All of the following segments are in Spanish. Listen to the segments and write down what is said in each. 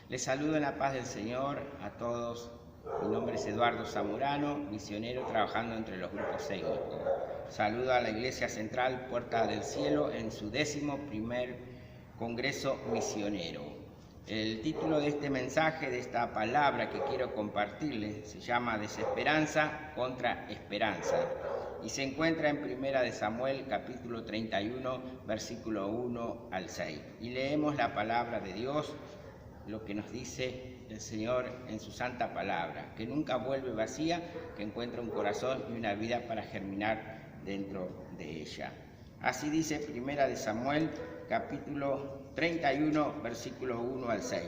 Les saludo en la paz del Señor a todos. Mi nombre es Eduardo Zamorano, misionero trabajando entre los grupos étnicos. Saludo a la Iglesia Central Puerta del Cielo en su 11º Congreso Misionero. El título de este mensaje, de esta palabra que quiero compartirles, se llama Desesperanza contra Esperanza. Y se encuentra en 1 de Samuel, capítulo 31, versículo 1 al 6. Y leemos la palabra de Dios, lo que nos dice el Señor en su santa palabra, que nunca vuelve vacía, que encuentra un corazón y una vida para germinar dentro de ella. Así dice 1 de Samuel, capítulo 31, versículo 1 al 6.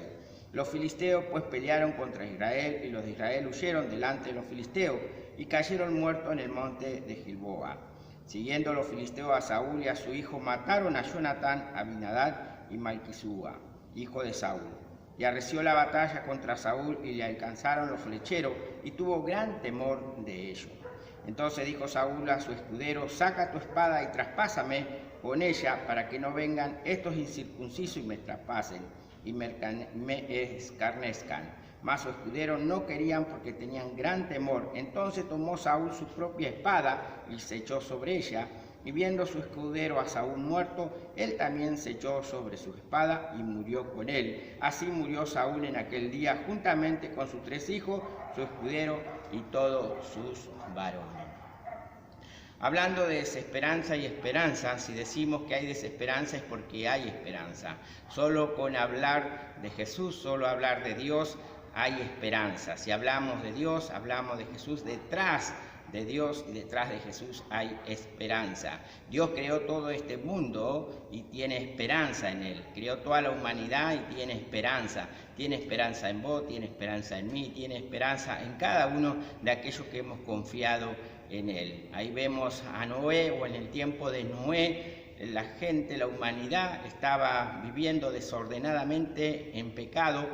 Los filisteos pues pelearon contra Israel, y los de Israel huyeron delante de los filisteos, y cayeron muertos en el monte de Gilboa. Siguiendo los filisteos a Saúl y a su hijo, mataron a Jonatán, Abinadab y Malquisúa, hijo de Saúl. Y arreció la batalla contra Saúl, y le alcanzaron los flecheros, y tuvo gran temor de ellos. Entonces dijo Saúl a su escudero: saca tu espada y traspásame con ella, para que no vengan estos incircuncisos y me traspasen, y me escarnezcan. Mas su escudero no querían, porque tenían gran temor. Entonces tomó Saúl su propia espada y se echó sobre ella. Y viendo su escudero a Saúl muerto, él también se echó sobre su espada y murió con él. Así murió Saúl en aquel día, juntamente con sus 3 hijos, su escudero y todos sus varones. Hablando de desesperanza y esperanza, si decimos que hay desesperanza es porque hay esperanza. Solo con hablar de Jesús, solo hablar de Dios, hay esperanza. Si hablamos de Dios, hablamos de Jesús, detrás de Dios y detrás de Jesús hay esperanza. Dios creó todo este mundo y tiene esperanza en él. Creó toda la humanidad y tiene esperanza. Tiene esperanza en vos, tiene esperanza en mí, tiene esperanza en cada uno de aquellos que hemos confiado en él. Ahí vemos a Noé, o en el tiempo de Noé, la gente, la humanidad estaba viviendo desordenadamente en pecado.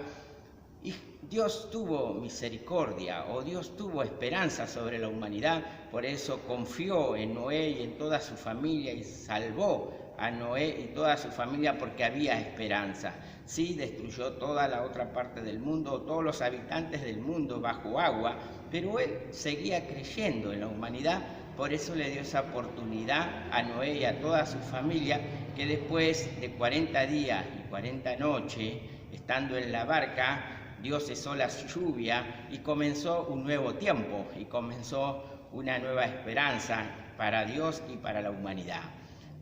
Y Dios tuvo misericordia, o Dios tuvo esperanza sobre la humanidad, por eso confió en Noé y en toda su familia y salvó a Noé y toda su familia porque había esperanza. Sí, destruyó toda la otra parte del mundo, todos los habitantes del mundo bajo agua, pero él seguía creyendo en la humanidad, por eso le dio esa oportunidad a Noé y a toda su familia, que después de 40 días y 40 noches, estando en la barca, Dios cesó la lluvia y comenzó un nuevo tiempo, y comenzó una nueva esperanza para Dios y para la humanidad.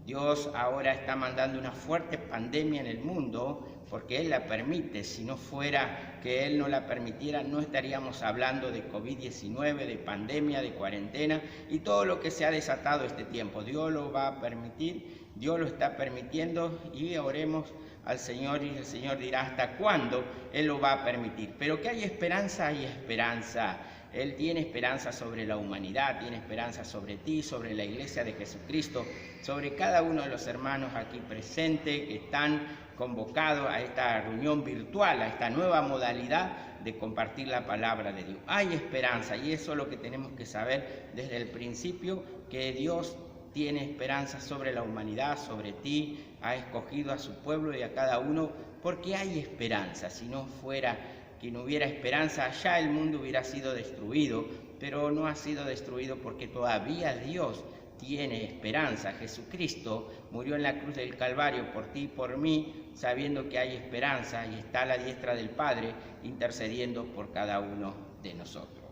Dios ahora está mandando una fuerte pandemia en el mundo porque Él la permite. Si no fuera que Él no la permitiera, no estaríamos hablando de COVID-19, de pandemia, de cuarentena y todo lo que se ha desatado este tiempo. Dios lo va a permitir, Dios lo está permitiendo, y oremos al Señor y el Señor dirá hasta cuándo Él lo va a permitir. Pero que hay esperanza, hay esperanza. Él tiene esperanza sobre la humanidad, tiene esperanza sobre ti, sobre la Iglesia de Jesucristo, sobre cada uno de los hermanos aquí presentes que están convocados a esta reunión virtual, a esta nueva modalidad de compartir la palabra de Dios. Hay esperanza, y eso es lo que tenemos que saber desde el principio, que Dios tiene esperanza sobre la humanidad, sobre ti, ha escogido a su pueblo y a cada uno, porque hay esperanza. Si no fuera que no hubiera esperanza, ya el mundo hubiera sido destruido, pero no ha sido destruido porque todavía Dios tiene esperanza. Jesucristo murió en la cruz del Calvario por ti y por mí, sabiendo que hay esperanza, y está a la diestra del Padre intercediendo por cada uno de nosotros.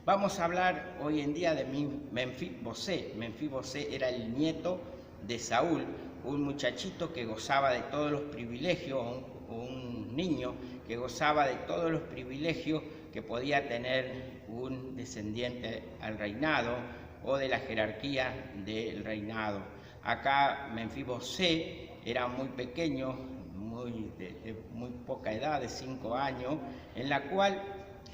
Vamos a hablar hoy en día de Menfibosé. Menfibosé era el nieto de Saúl, un muchachito que gozaba de todos los privilegios, un niño que gozaba de todos los privilegios que podía tener un descendiente al reinado o de la jerarquía del reinado. Acá Menfibosé era muy pequeño, de muy poca edad, de 5 años, en la cual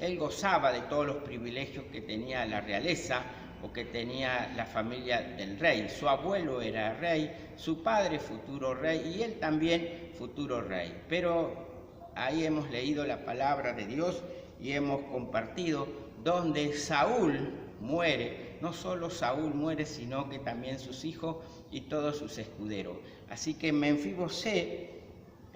él gozaba de todos los privilegios que tenía la realeza o que tenía la familia del rey. Su abuelo era rey, su padre futuro rey y él también futuro rey. Pero ahí hemos leído la palabra de Dios y hemos compartido donde Saúl muere. No solo Saúl muere, sino que también sus hijos y todos sus escuderos. Así que Menfibosé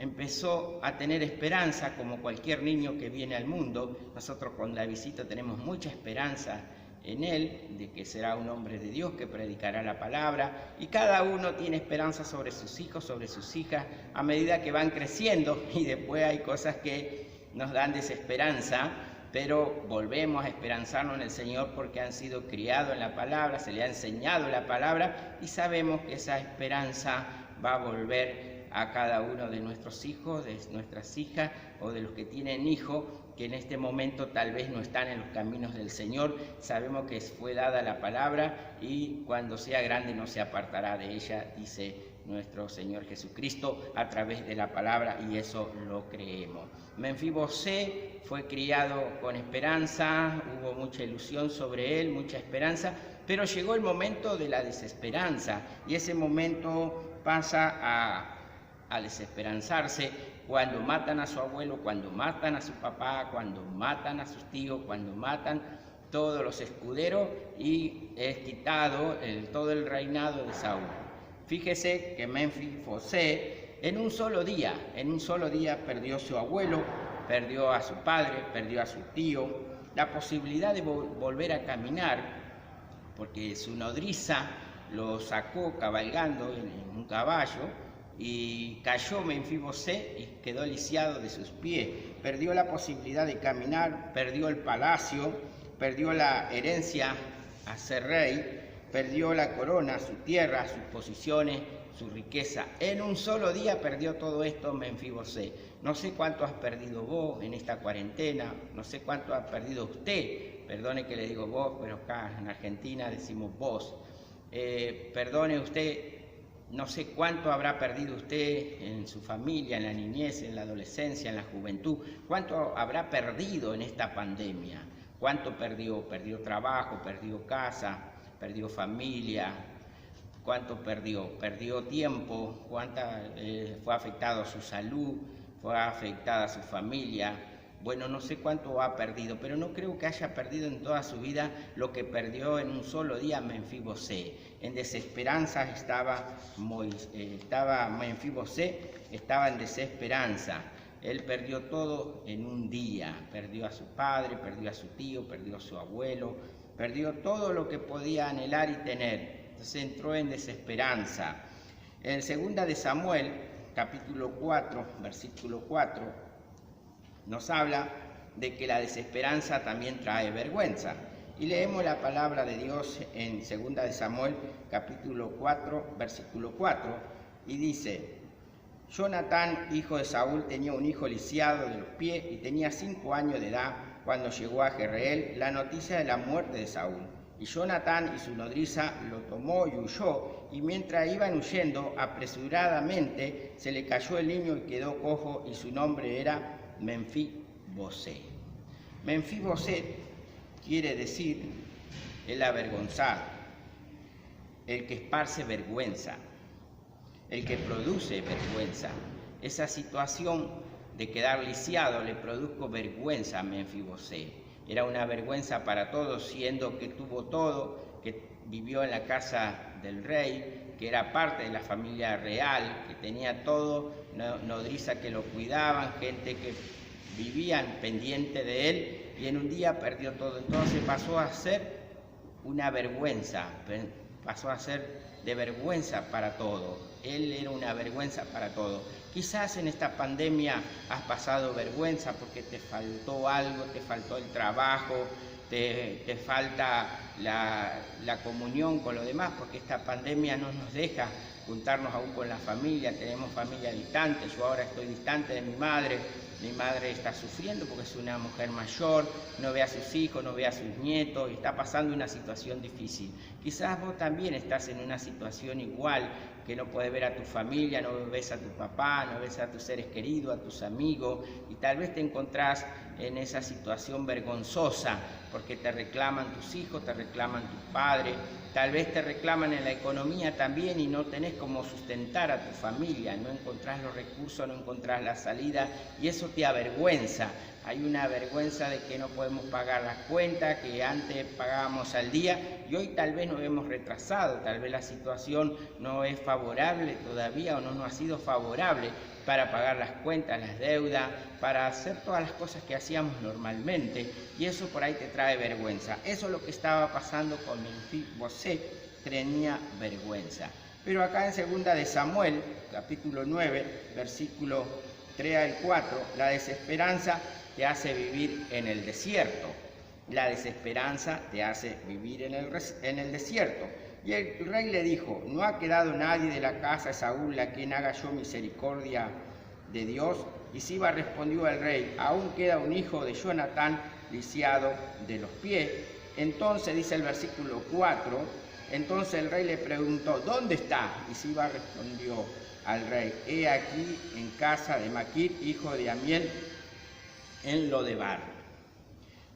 empezó a tener esperanza como cualquier niño que viene al mundo. Nosotros con Davidcito tenemos mucha esperanza en él, de que será un hombre de Dios que predicará la palabra, y cada uno tiene esperanza sobre sus hijos, sobre sus hijas, a medida que van creciendo, y después hay cosas que nos dan desesperanza, pero volvemos a esperanzarnos en el Señor porque han sido criados en la palabra, se les ha enseñado la palabra, y sabemos que esa esperanza va a volver a cada uno de nuestros hijos, de nuestras hijas, o de los que tienen hijos, que en este momento tal vez no están en los caminos del Señor. Sabemos que fue dada la palabra y cuando sea grande no se apartará de ella, dice nuestro Señor Jesucristo a través de la palabra, y eso lo creemos. Menfibosé fue criado con esperanza, hubo mucha ilusión sobre él, mucha esperanza, pero llegó el momento de la desesperanza, y ese momento pasa a desesperanzarse cuando matan a su abuelo, cuando matan a su papá, cuando matan a sus tíos, cuando matan todos los escuderos, y es quitado todo el reinado de Saúl. Fíjese que Menfibosé en un solo día perdió a su abuelo, perdió a su padre, perdió a su tío, la posibilidad de volver a caminar, porque su nodriza lo sacó cabalgando en un caballo, y cayó Menfibosé y quedó lisiado de sus pies. Perdió la posibilidad de caminar, perdió el palacio, perdió la herencia a ser rey, perdió la corona, su tierra, sus posiciones, su riqueza. En un solo día perdió todo esto Menfibosé. No sé cuánto has perdido vos en esta cuarentena, no sé cuánto ha perdido usted. Perdone que le digo vos, pero acá en Argentina decimos vos. Perdone usted. No sé cuánto habrá perdido usted en su familia, en la niñez, en la adolescencia, en la juventud. ¿Cuánto habrá perdido en esta pandemia? ¿Cuánto perdió? Perdió trabajo, perdió casa, perdió familia. ¿Cuánto perdió? Perdió tiempo. Fue afectado su salud, fue afectada su familia. Bueno, no sé cuánto ha perdido, pero no creo que haya perdido en toda su vida lo que perdió en un solo día Menfibosé. En desesperanza estaba Menfibosé, estaba en desesperanza. Él perdió todo en un día. Perdió a su padre, perdió a su tío, perdió a su abuelo, perdió todo lo que podía anhelar y tener. Entonces entró en desesperanza. En 2 de Samuel, capítulo 4, versículo 4, nos habla de que la desesperanza también trae vergüenza. Y leemos la palabra de Dios en 2 de Samuel, capítulo 4, versículo 4, y dice: Jonatán, hijo de Saúl, tenía un hijo lisiado de los pies y tenía 5 años de edad cuando llegó a Jezreel la noticia de la muerte de Saúl. Y Jonatán y su nodriza lo tomó y huyó, y mientras iban huyendo, apresuradamente se le cayó el niño y quedó cojo, y su nombre era Menfibosé. Menfibosé quiere decir el avergonzado, el que esparce vergüenza, el que produce vergüenza. Esa situación de quedar lisiado le produjo vergüenza a Menfibosé. Era una vergüenza para todos, siendo que tuvo todo, que vivió en la casa del rey, que era parte de la familia real, que tenía todo, nodriza que lo cuidaban, gente que vivían pendiente de él, y en un día perdió todo. Entonces pasó a ser una vergüenza, pasó a ser de vergüenza para todo. Él era una vergüenza para todo. Quizás en esta pandemia has pasado vergüenza porque te faltó algo, te faltó el trabajo, te falta la comunión con los demás, porque esta pandemia no nos deja juntarnos aún con la familia. Tenemos familia distante. Yo ahora estoy distante de mi madre está sufriendo porque es una mujer mayor, no ve a sus hijos, no ve a sus nietos, y está pasando una situación difícil. Quizás vos también estás en una situación igual, que no puedes ver a tu familia, no ves a tu papá, no ves a tus seres queridos, a tus amigos, y tal vez te encontrás en esa situación vergonzosa porque te reclaman tus hijos, te reclaman tus padres, Tal vez te reclaman en la economía también y no tenés cómo sustentar a tu familia, no encontrás los recursos, no encontrás la salida y eso te avergüenza. Hay una vergüenza de que no podemos pagar las cuentas que antes pagábamos al día y hoy tal vez nos hemos retrasado, tal vez la situación no es favorable todavía o no ha sido favorable para pagar las cuentas, las deudas, para hacer todas las cosas que hacíamos normalmente y eso por ahí te trae vergüenza. Eso es lo que estaba pasando con Menfibosé, tenía vergüenza. Pero acá en 2 de Samuel, capítulo 9, versículo 3 al 4, la desesperanza te hace vivir en el desierto. La desesperanza te hace vivir en el desierto. Y el rey le dijo, no ha quedado nadie de la casa de Saúl a quien haga yo misericordia de Dios. Y Siba respondió al rey, aún queda un hijo de Jonatán lisiado de los pies. Entonces dice el versículo 4, entonces el rey le preguntó, ¿dónde está? Y Siba respondió al rey, he aquí en casa de Maquir, hijo de Amiel, en Lodebar.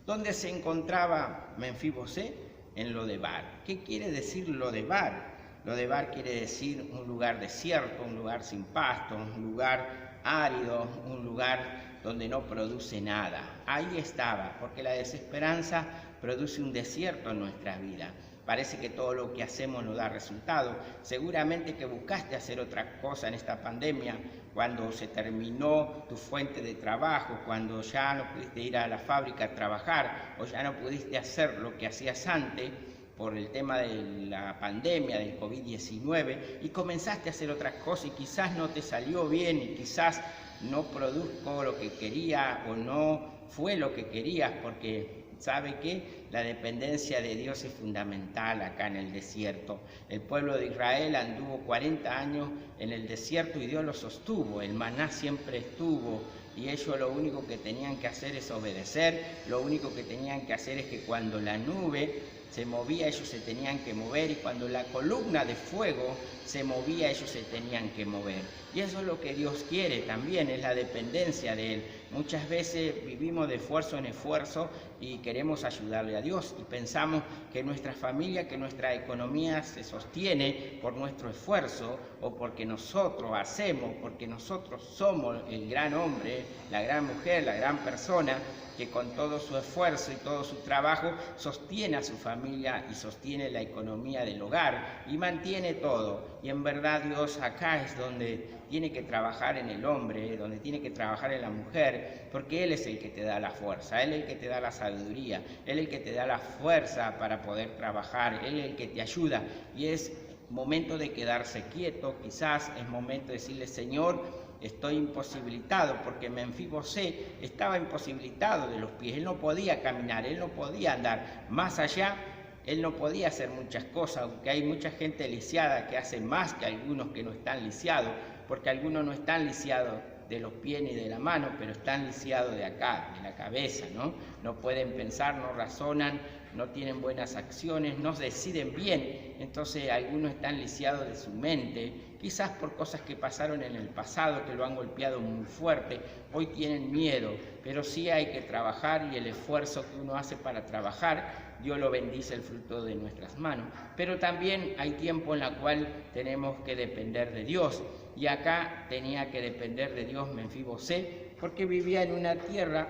¿Dónde se encontraba Menfibosé? En Lodebar. ¿Qué quiere decir Lodebar? Lodebar quiere decir un lugar desierto, un lugar sin pasto, un lugar árido, un lugar donde no produce nada. Ahí estaba, porque la desesperanza produce un desierto en nuestra vida. Parece que todo lo que hacemos no da resultado. Seguramente que buscaste hacer otra cosa en esta pandemia, cuando se terminó tu fuente de trabajo, cuando ya no pudiste ir a la fábrica a trabajar o ya no pudiste hacer lo que hacías antes por el tema de la pandemia, del COVID-19, y comenzaste a hacer otras cosas y quizás no te salió bien y quizás no produjo lo que quería o no fue lo que querías, porque ¿sabe qué? La dependencia de Dios es fundamental acá en el desierto. El pueblo de Israel anduvo 40 años en el desierto y Dios los sostuvo. El maná siempre estuvo y ellos lo único que tenían que hacer es obedecer. Lo único que tenían que hacer es que cuando la nube se movía, ellos se tenían que mover, y cuando la columna de fuego se movía, ellos se tenían que mover. Y eso es lo que Dios quiere también, es la dependencia de Él. Muchas veces vivimos de esfuerzo en esfuerzo y queremos ayudarle a Dios y pensamos que nuestra familia, que nuestra economía se sostiene por nuestro esfuerzo o porque nosotros hacemos, porque nosotros somos el gran hombre, la gran mujer, la gran persona que con todo su esfuerzo y todo su trabajo sostiene a su familia y sostiene la economía del hogar y mantiene todo. Y en verdad Dios acá es donde tiene que trabajar en el hombre, donde tiene que trabajar en la mujer, porque Él es el que te da la fuerza, Él es el que te da la sabiduría, Él es el que te da la fuerza para poder trabajar, Él es el que te ayuda. Y es momento de quedarse quieto, quizás es momento de decirle, Señor, estoy imposibilitado, porque Menfibosé estaba imposibilitado de los pies, él no podía caminar, él no podía andar más allá, él no podía hacer muchas cosas, aunque hay mucha gente lisiada que hace más que algunos que no están lisiados, porque algunos no están lisiados de los pies ni de la mano, pero están lisiados de acá, de la cabeza, ¿no? No pueden pensar, no razonan, no tienen buenas acciones, no deciden bien. Entonces algunos están lisiados de su mente, quizás por cosas que pasaron en el pasado, que lo han golpeado muy fuerte. Hoy tienen miedo, pero sí hay que trabajar, y el esfuerzo que uno hace para trabajar, Dios lo bendice el fruto de nuestras manos. Pero también hay tiempo en la cual tenemos que depender de Dios. Y acá tenía que depender de Dios Menfibosé, porque vivía en una tierra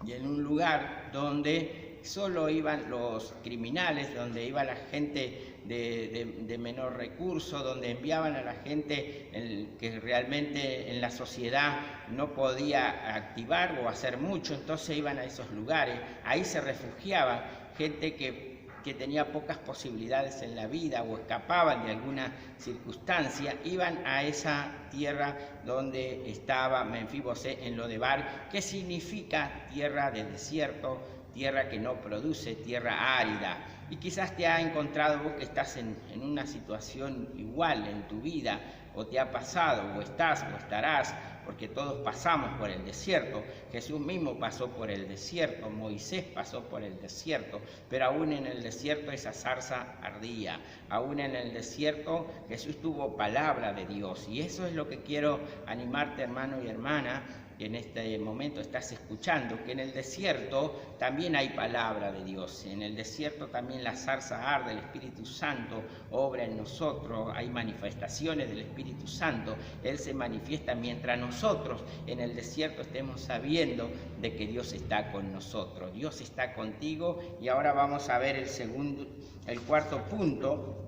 y en un lugar donde solo iban los criminales, donde iba la gente de menor recurso, donde enviaban a la gente que realmente en la sociedad no podía activar o hacer mucho, entonces iban a esos lugares, ahí se refugiaban, gente que tenía pocas posibilidades en la vida o escapaban de alguna circunstancia, iban a esa tierra donde estaba Menfibosé en Lodebar, que significa tierra de desierto, tierra que no produce, tierra árida. Y quizás te ha encontrado vos que estás en una situación igual en tu vida, o te ha pasado, o estás, o estarás, porque todos pasamos por el desierto. Jesús mismo pasó por el desierto, Moisés pasó por el desierto, pero aún en el desierto esa zarza ardía, aún en el desierto Jesús tuvo palabra de Dios, y eso es lo que quiero animarte, hermano y hermana, que en este momento estás escuchando, que en el desierto también hay palabra de Dios. En el desierto también la zarza arde, el Espíritu Santo obra en nosotros, hay manifestaciones del Espíritu Santo. Él se manifiesta mientras nosotros en el desierto estemos sabiendo de que Dios está con nosotros. Dios está contigo. Y ahora vamos a ver el cuarto punto,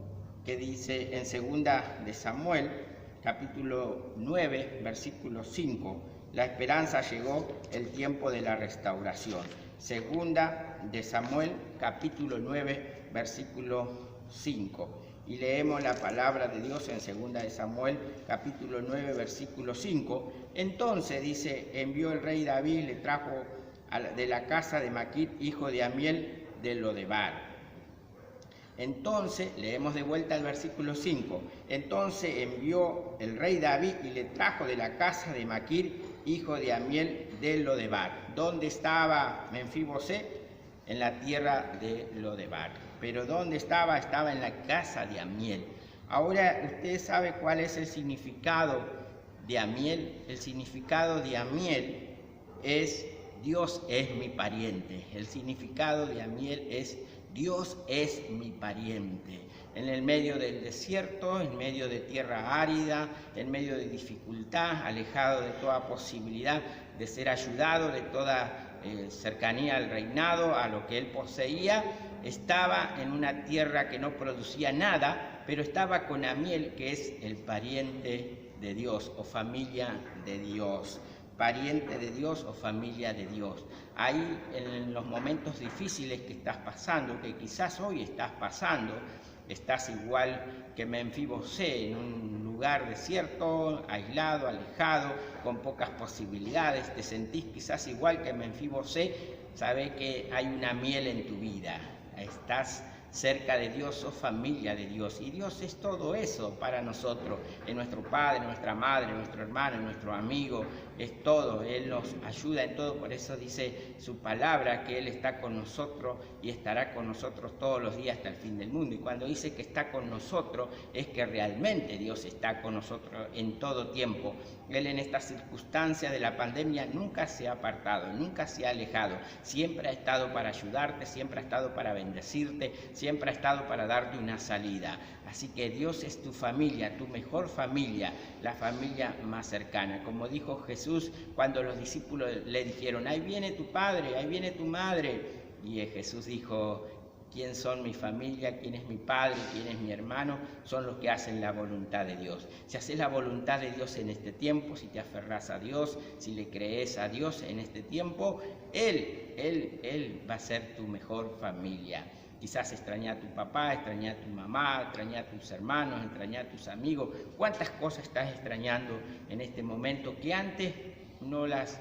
que dice en 2 de Samuel, capítulo 9, versículo 5. La esperanza llegó, el tiempo de la restauración. 2 de Samuel, capítulo 9, versículo 5. Y leemos la palabra de Dios en 2 de Samuel, capítulo 9, versículo 5. Entonces, dice, envió el rey David, le trajo de la casa de Maquir, hijo de Amiel, de Lodebar. Entonces, leemos de vuelta el versículo 5. Entonces envió el rey David y le trajo de la casa de Maquir, hijo de Amiel, de Lodebar. ¿Dónde estaba Menfibosé? En la tierra de Lodebar. Pero ¿dónde estaba? Estaba en la casa de Amiel. Ahora, ¿usted sabe cuál es el significado de Amiel? El significado de Amiel es Dios es mi pariente. El significado de Amiel es Dios es mi pariente. En el medio del desierto, en medio de tierra árida, en medio de dificultad, alejado de toda posibilidad de ser ayudado, de toda cercanía al reinado, a lo que él poseía, estaba en una tierra que no producía nada, pero estaba con Amiel, que es el pariente de Dios o familia de Dios. Pariente de Dios o familia de Dios. Ahí en los momentos difíciles que estás pasando, que quizás hoy estás pasando, estás igual que Menfibosé, en un lugar desierto, aislado, alejado, con pocas posibilidades, te sentís quizás igual que Menfibosé, sabés que hay una Amiel en tu vida, estás cerca de Dios, sos familia de Dios, y Dios es todo eso para nosotros, es nuestro Padre, nuestra Madre, nuestro hermano, nuestro amigo, es todo, Él nos ayuda en todo, por eso dice su palabra que Él está con nosotros y estará con nosotros todos los días hasta el fin del mundo. Y cuando dice que está con nosotros, es que realmente Dios está con nosotros en todo tiempo. Él en esta circunstancia de la pandemia nunca se ha apartado, nunca se ha alejado, siempre ha estado para ayudarte, siempre ha estado para bendecirte, siempre ha estado para darte una salida. Así que Dios es tu familia, tu mejor familia, la familia más cercana. Como dijo Jesús cuando los discípulos le dijeron, ahí viene tu padre, ahí viene tu madre. Y Jesús dijo, ¿quién son mi familia? ¿Quién es mi padre? ¿Quién es mi hermano? Son los que hacen la voluntad de Dios. Si haces la voluntad de Dios en este tiempo, si te aferras a Dios, si le crees a Dios en este tiempo, Él va a ser tu mejor familia. Quizás extrañar a tu papá, extrañar a tu mamá, extrañar a tus hermanos, extrañar a tus amigos. ¿Cuántas cosas estás extrañando en este momento que antes no las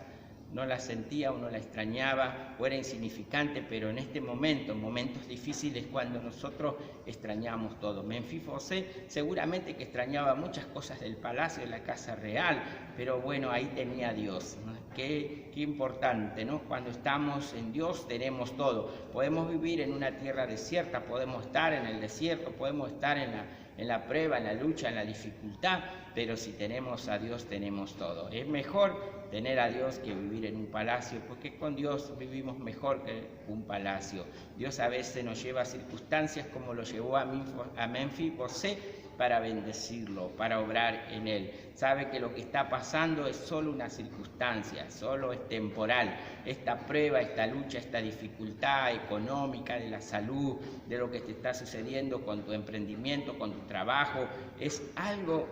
sentía o no la extrañaba o era insignificante, pero en este momento, en momentos difíciles, cuando nosotros extrañamos todo? Menfibosé seguramente que extrañaba muchas cosas del palacio, de la casa real, pero bueno, ahí tenía a Dios, ¿no? Qué importante, ¿no? Cuando estamos en Dios tenemos todo. Podemos vivir en una tierra desierta, podemos estar en el desierto, podemos estar en la prueba, en la lucha, en la dificultad, pero si tenemos a Dios tenemos todo. Es mejor tener a Dios que vivir en un palacio, porque con Dios vivimos mejor que un palacio. Dios a veces nos lleva a circunstancias como lo llevó a Menfibosé para bendecirlo, para obrar en él. Sabe que lo que está pasando es solo una circunstancia, solo es temporal. Esta prueba, esta lucha, esta dificultad económica, de la salud, de lo que te está sucediendo con tu emprendimiento, con tu trabajo, es algo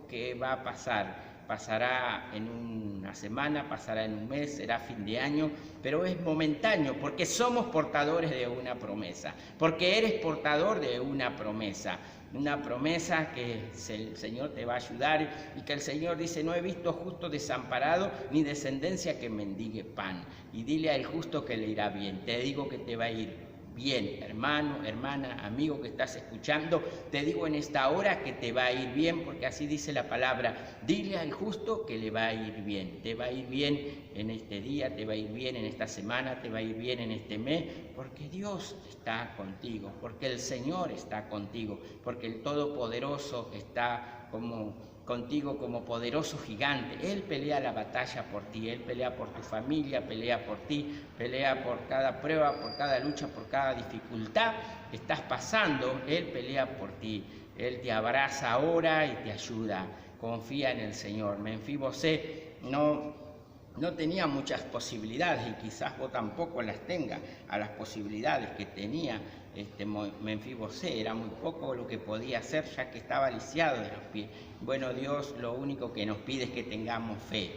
que va a pasar. Pasará en una semana, pasará en un mes, será fin de año, pero es momentáneo porque somos portadores de una promesa, porque eres portador de una promesa que el Señor te va a ayudar y que el Señor dice, no he visto justo desamparado ni descendencia que mendigue pan. Y dile al justo que le irá bien, te digo que te va a ir bien, hermano, hermana, amigo que estás escuchando, te digo en esta hora que te va a ir bien, porque así dice la palabra. Dile al justo que le va a ir bien, te va a ir bien en este día, te va a ir bien en esta semana, te va a ir bien en este mes, porque Dios está contigo, porque el Señor está contigo, porque el Todopoderoso está como contigo como poderoso gigante. Él pelea la batalla por ti, Él pelea por tu familia, pelea por ti, pelea por cada prueba, por cada lucha, por cada dificultad que estás pasando. Él pelea por ti, Él te abraza ahora y te ayuda. Confía en el Señor. Menfibosé no tenía muchas posibilidades, y quizás vos tampoco las tengas, a las posibilidades que tenía Menfibosé. Era muy poco lo que podía hacer, ya que estaba lisiado de los pies. Bueno, Dios lo único que nos pide es que tengamos fe.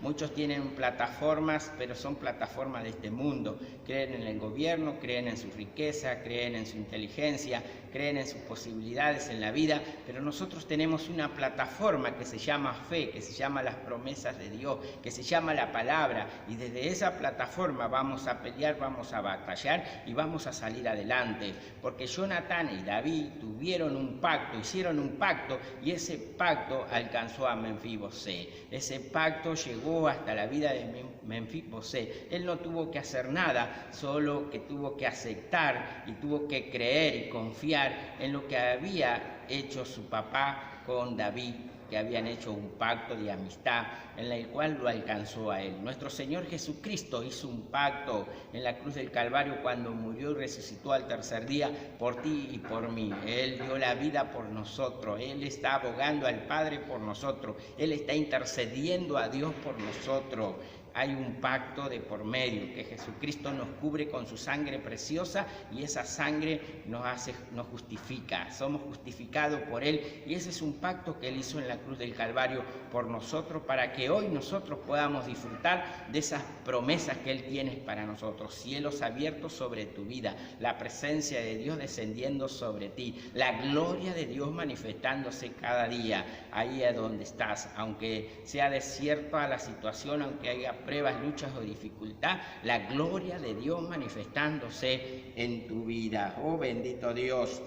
Muchos tienen plataformas, pero son plataformas de este mundo. Creen en el gobierno, creen en su riqueza, creen en su inteligencia, creen en sus posibilidades en la vida, pero nosotros tenemos una plataforma que se llama fe, que se llama las promesas de Dios, que se llama la palabra, y desde esa plataforma vamos a pelear, vamos a batallar y vamos a salir adelante, porque Jonatán y David tuvieron un pacto, hicieron un pacto, y ese pacto alcanzó a Menfibosé. Ese pacto llegó hasta la vida de Menfibosé. Él no tuvo que hacer nada, solo que tuvo que aceptar y tuvo que creer y confiar en lo que había hecho su papá con David, que habían hecho un pacto de amistad en el cual lo alcanzó a él. Nuestro Señor Jesucristo hizo un pacto en la cruz del Calvario cuando murió y resucitó al tercer día por ti y por mí. Él dio la vida por nosotros, Él está abogando al Padre por nosotros, Él está intercediendo a Dios por nosotros. Hay un pacto de por medio, que Jesucristo nos cubre con su sangre preciosa, y esa sangre nos justifica. Somos justificados por Él, y ese es un pacto que Él hizo en la cruz del Calvario por nosotros, para que hoy nosotros podamos disfrutar de esas promesas que Él tiene para nosotros. Cielos abiertos sobre tu vida, la presencia de Dios descendiendo sobre ti, la gloria de Dios manifestándose cada día, ahí a donde estás, aunque sea desierta la situación, aunque haya pruebas, luchas o dificultad, la gloria de Dios manifestándose en tu vida. Oh bendito Dios.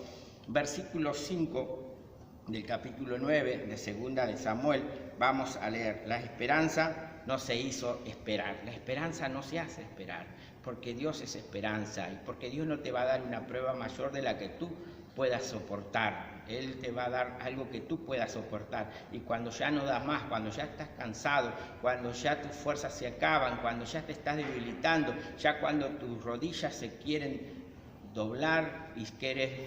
Versículo 5 del capítulo 9 de Segunda de Samuel, vamos a leer: la esperanza no se hizo esperar. La esperanza no se hace esperar, porque Dios es esperanza, y porque Dios no te va a dar una prueba mayor de la que tú puedas soportar. Él te va a dar algo que tú puedas soportar, y cuando ya no das más, cuando ya estás cansado, cuando ya tus fuerzas se acaban, cuando ya te estás debilitando, ya cuando tus rodillas se quieren doblar y quiere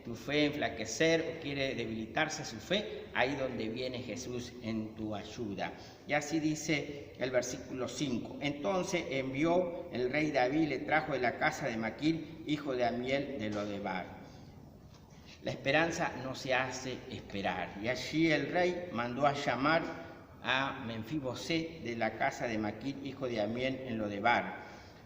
tu fe enflaquecer o quiere debilitarse su fe, ahí donde viene Jesús en tu ayuda. Y así dice el versículo 5: entonces envió el rey David y le trajo de la casa de Maquir, hijo de Amiel de Lodebar. La esperanza no se hace esperar, y allí el rey mandó a llamar a Menfibosé de la casa de Maquir, hijo de Amiel en Lodebar.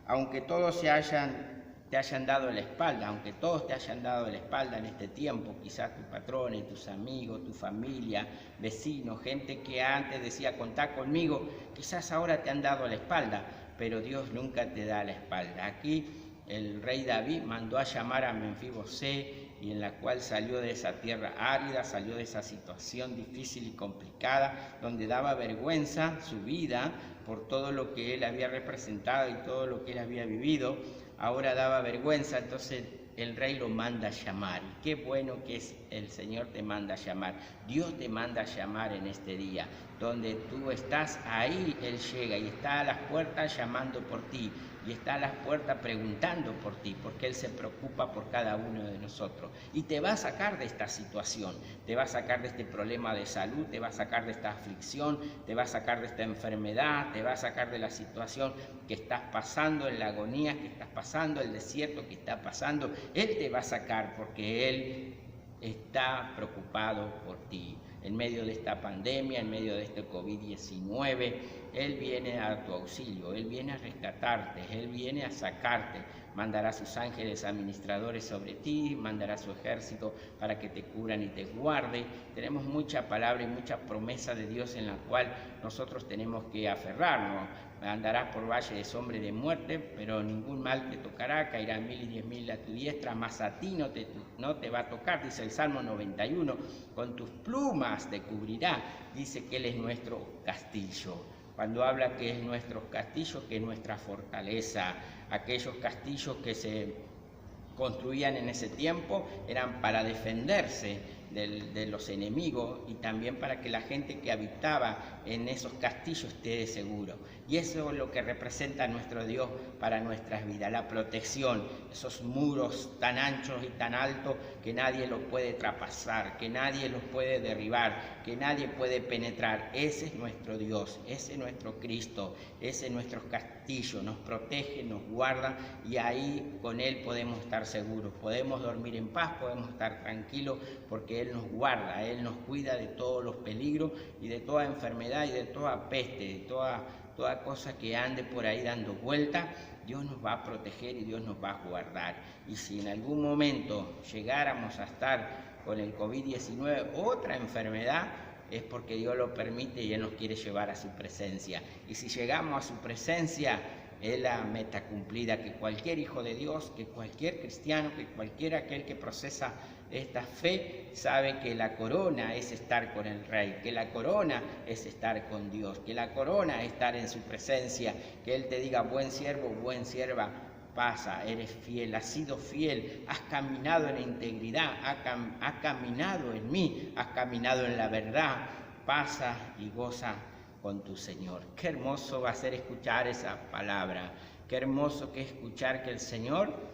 Aunque todos te hayan dado la espalda, aunque todos te hayan dado la espalda en este tiempo, quizás tus patrones, tus amigos, tu familia, vecinos, gente que antes decía contá conmigo, quizás ahora te han dado la espalda, pero Dios nunca te da la espalda. Aquí el rey David mandó a llamar a Menfibosé, y en la cual salió de esa tierra árida, salió de esa situación difícil y complicada, donde daba vergüenza su vida por todo lo que él había representado y todo lo que él había vivido. Ahora daba vergüenza, entonces el rey lo manda a llamar. Y qué bueno que es el Señor te manda a llamar. Dios te manda a llamar en este día. Donde tú estás, ahí Él llega y está a las puertas llamando por ti. Y está a las puertas preguntando por ti, porque Él se preocupa por cada uno de nosotros. Y te va a sacar de esta situación, te va a sacar de este problema de salud, te va a sacar de esta aflicción, te va a sacar de esta enfermedad, te va a sacar de la situación que estás pasando, en la agonía que estás pasando, el desierto que estás pasando. Él te va a sacar porque Él está preocupado por ti. En medio de esta pandemia, en medio de este COVID-19, Él viene a tu auxilio, Él viene a rescatarte, Él viene a sacarte. Mandará sus ángeles administradores sobre ti, mandará su ejército para que te cubran y te guarde. Tenemos mucha palabra y mucha promesa de Dios en la cual nosotros tenemos que aferrarnos. Andarás por valle de sombra y de muerte, pero ningún mal te tocará, caerán 1000 y 10.000 a tu diestra, mas a ti no te va a tocar, dice el Salmo 91, con tus plumas te cubrirá, dice que Él es nuestro castillo. Cuando habla que es nuestro castillo, que es nuestra fortaleza, aquellos castillos que se construían en ese tiempo eran para defenderse de los enemigos y también para que la gente que habitaba en esos castillos esté seguro. Y eso es lo que representa nuestro Dios para nuestras vidas, la protección, esos muros tan anchos y tan altos que nadie los puede traspasar, que nadie los puede derribar, que nadie puede penetrar. Ese es nuestro Dios, ese es nuestro Cristo, ese es nuestro castillo, nos protege, nos guarda y ahí con Él podemos estar seguros, podemos dormir en paz, podemos estar tranquilos porque Él nos guarda, Él nos cuida de todos los peligros y de toda enfermedad y de toda peste, de toda cosa que ande por ahí dando vuelta. Dios nos va a proteger y Dios nos va a guardar. Y si en algún momento llegáramos a estar con el COVID-19, otra enfermedad, es porque Dios lo permite y Él nos quiere llevar a su presencia. Y si llegamos a su presencia, es la meta cumplida, que cualquier hijo de Dios, que cualquier cristiano, que cualquier aquel que procesa esta fe, sabe que la corona es estar con el Rey, que la corona es estar con Dios, que la corona es estar en su presencia, que Él te diga, buen siervo, buen sierva, pasa, eres fiel, has sido fiel, has caminado en la integridad, has caminado en mí, has caminado en la verdad, pasa y goza con tu Señor. Qué hermoso va a ser escuchar esa palabra, qué hermoso que es escuchar que el Señor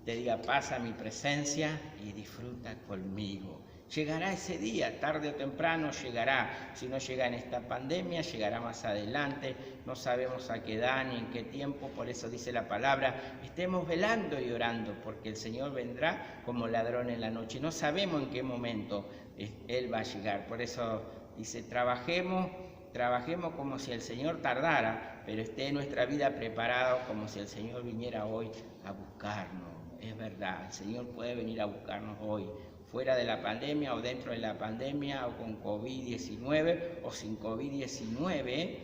te diga, pasa a mi presencia y disfruta conmigo. Llegará ese día, tarde o temprano llegará. Si no llega en esta pandemia, llegará más adelante. No sabemos a qué edad ni en qué tiempo, por eso dice la palabra, estemos velando y orando, porque el Señor vendrá como ladrón en la noche. No sabemos en qué momento Él va a llegar. Por eso dice, trabajemos como si el Señor tardara, pero esté nuestra vida preparada como si el Señor viniera hoy a buscarnos. Es verdad, el Señor puede venir a buscarnos hoy, fuera de la pandemia o dentro de la pandemia o con COVID-19 o sin COVID-19,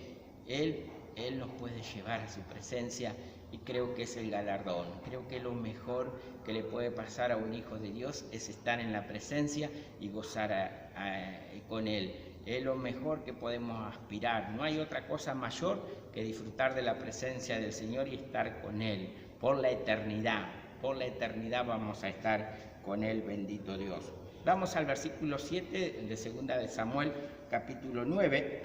Él nos puede llevar a su presencia y creo que es el galardón. Creo que lo mejor que le puede pasar a un hijo de Dios es estar en la presencia y gozar con Él. Es lo mejor que podemos aspirar. No hay otra cosa mayor que disfrutar de la presencia del Señor y estar con Él por la eternidad. Por la eternidad vamos a estar con Él, bendito Dios. Vamos al versículo 7 de 2 de Samuel, capítulo 9.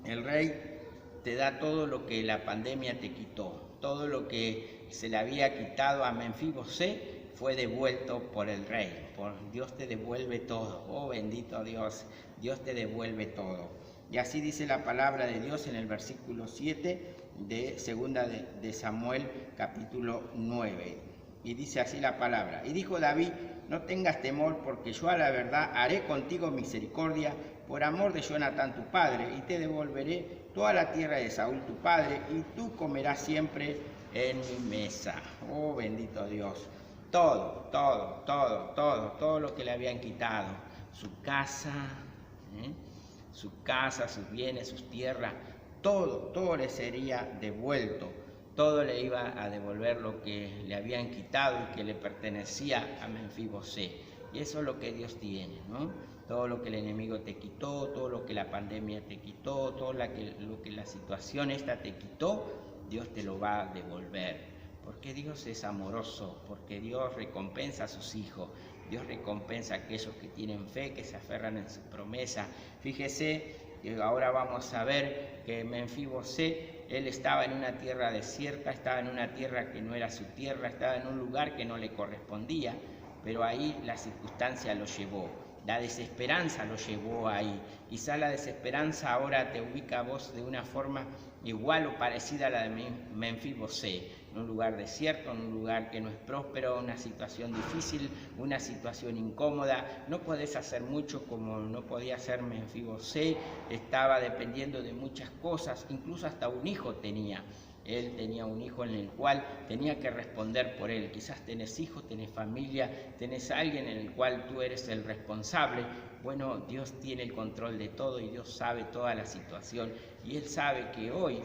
El rey te da todo lo que la pandemia te quitó, todo lo que se le había quitado a Menfibosé fue devuelto por el rey. Dios te devuelve todo. Oh, bendito Dios, Dios te devuelve todo. Y así dice la palabra de Dios en el versículo 7 de 2 de Samuel, capítulo 9. Y dice así la palabra. Y dijo David, no tengas temor, porque yo a la verdad haré contigo misericordia por amor de Jonatán tu padre, y te devolveré toda la tierra de Saúl tu padre, y tú comerás siempre en mi mesa. Oh, bendito Dios. Todo lo que le habían quitado. Su casa, sus bienes, sus tierras, todo le sería devuelto. Todo le iba a devolver lo que le habían quitado y que le pertenecía a Menfibosé. Y eso es lo que Dios tiene, ¿no? Todo lo que el enemigo te quitó, todo lo que la pandemia te quitó, todo lo que la situación esta te quitó, Dios te lo va a devolver. Porque Dios es amoroso, porque Dios recompensa a sus hijos. Dios recompensa a aquellos que tienen fe, que se aferran en su promesa. Fíjese, ahora vamos a ver que Menfibosé, él estaba en una tierra desierta, estaba en una tierra que no era su tierra, estaba en un lugar que no le correspondía, pero ahí la circunstancia lo llevó, la desesperanza lo llevó ahí. Quizá la desesperanza ahora te ubica a vos de una forma igual o parecida a la de Menfibosé, en un lugar desierto, en un lugar que no es próspero, una situación difícil, una situación incómoda. No podés hacer mucho como no podía hacer Menfibosé, estaba dependiendo de muchas cosas, incluso hasta un hijo tenía. Él tenía un hijo en el cual tenía que responder por él. Quizás tenés hijos, tenés familia, tenés alguien en el cual tú eres el responsable. Bueno, Dios tiene el control de todo y Dios sabe toda la situación. Y Él sabe que hoy,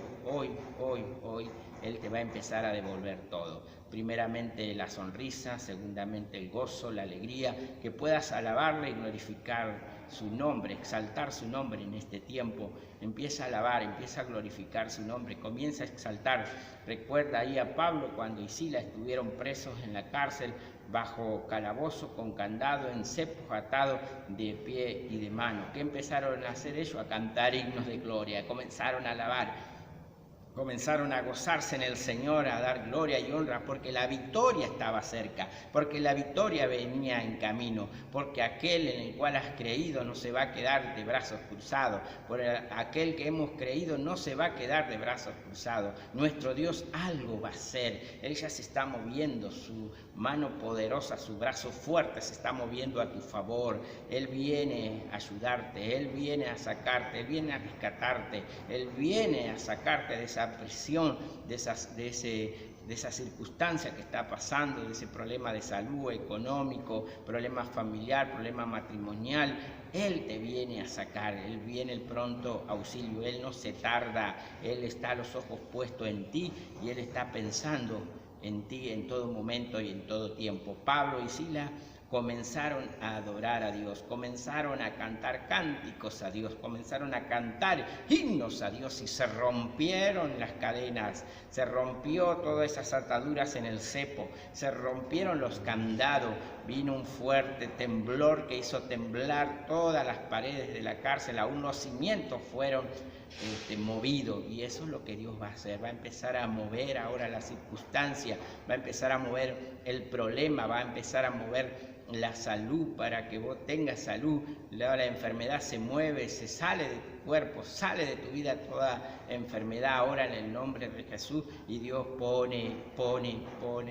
Él te va a empezar a devolver todo. Primeramente la sonrisa, segundamente el gozo, la alegría, que puedas alabarle y glorificar su nombre, exaltar su nombre en este tiempo. Empieza a alabar, empieza a glorificar su nombre, comienza a exaltar. Recuerda ahí a Pablo cuando y Sila estuvieron presos en la cárcel. bajo calabozo, con candado, en cepos, atado de pie y de mano. ¿Qué empezaron a hacer ellos? A cantar himnos de gloria, comenzaron a alabar. Comenzaron a gozarse en el Señor, a dar gloria y honra, porque la victoria estaba cerca, porque la victoria venía en camino, porque aquel en el cual has creído no se va a quedar de brazos cruzados, por aquel que hemos creído no se va a quedar de brazos cruzados. Nuestro Dios algo va a hacer, Él ya se está moviendo, su mano poderosa, su brazo fuerte se está moviendo a tu favor. Él viene a ayudarte, Él viene a sacarte, Él viene a rescatarte, Él viene a sacarte de esa presión, de esa circunstancia que está pasando, de ese problema de salud, económico, problema familiar, problema matrimonial. Él te viene a sacar, Él viene el pronto auxilio, Él no se tarda, Él está a los ojos puestos en ti y Él está pensando en ti en todo momento y en todo tiempo. Pablo y Silas comenzaron a adorar a Dios, comenzaron a cantar cánticos a Dios, comenzaron a cantar himnos a Dios y se rompieron las cadenas, se rompió todas esas ataduras en el cepo, se rompieron los candados, vino un fuerte temblor que hizo temblar todas las paredes de la cárcel, aún los cimientos fueron movidos, y eso es lo que Dios va a hacer, va a empezar a mover ahora la circunstancia, va a empezar a mover el problema, va a empezar a mover la salud para que vos tengas salud. La enfermedad se mueve, se sale de tu cuerpo, sale de tu vida toda enfermedad ahora en el nombre de Jesús, y Dios pone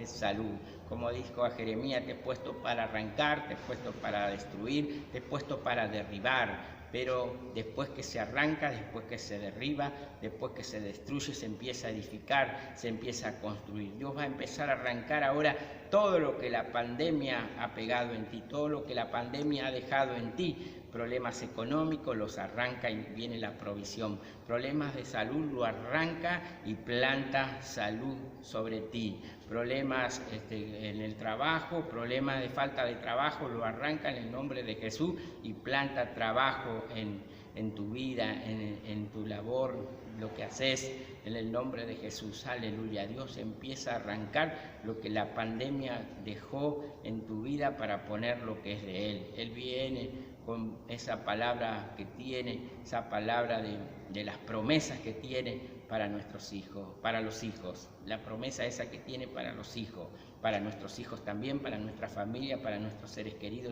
salud. Como dijo a Jeremías, te he puesto para arrancar, te he puesto para destruir, te he puesto para derribar. Pero después que se arranca, después que se derriba, después que se destruye, se empieza a edificar, se empieza a construir. Dios va a empezar a arrancar ahora todo lo que la pandemia ha pegado en ti, todo lo que la pandemia ha dejado en ti. Problemas económicos los arranca y viene la provisión. Problemas de salud lo arranca y planta salud sobre ti. Problemas en el trabajo, problemas de falta de trabajo, lo arranca en el nombre de Jesús y planta trabajo en tu vida, en tu labor, lo que haces, en el nombre de Jesús. Aleluya. Dios empieza a arrancar lo que la pandemia dejó en tu vida para poner lo que es de Él. Él viene con esa palabra que tiene, esa palabra de las promesas que tiene para nuestros hijos, para los hijos, la promesa esa que tiene para los hijos, para nuestros hijos también, para nuestra familia, para nuestros seres queridos.